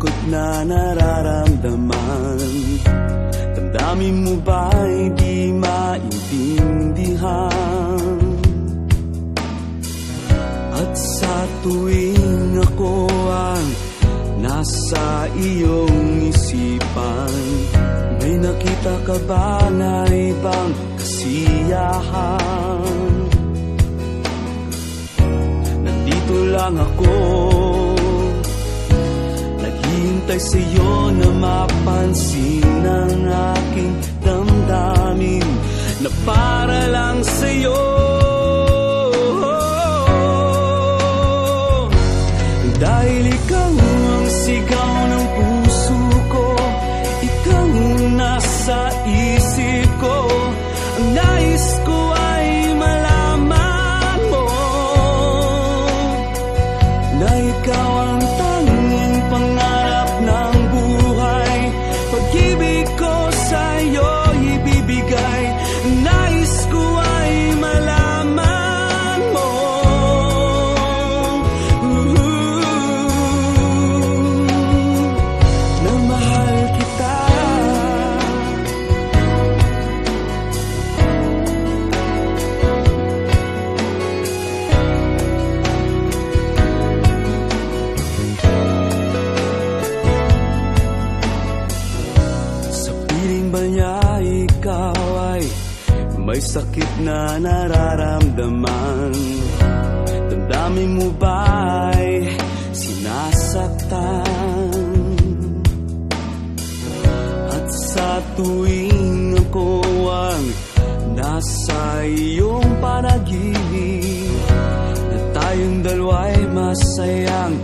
lungkot na nararamdaman. Damdamin mo ba'y di maintindihan? At sa tuwing ako ang nasa iyong isipan, may nakita ka ba na ibang kasiyahan? Nandito lang ako, naghihintay sa'yo na mapansin ang aking damdamin na para lang sa'yo. Dahil ikaw ang sigaw ng puso ko, ikaw nasa isip ko. Ang nais ko ay malaman mo na ikaw ang tanging pangarap ng buhay. Pag-ibig ko sa'yo ibibigay. Ang nais ko ay malaman mo na mahal kita. Sa piling ba niya ikaw ay may sakit na nararamdaman? Damdamin mo ba'y sinasaktan? At sa tuwing ako ang nasa iyong panaginip, na tayong dalawa'y masayang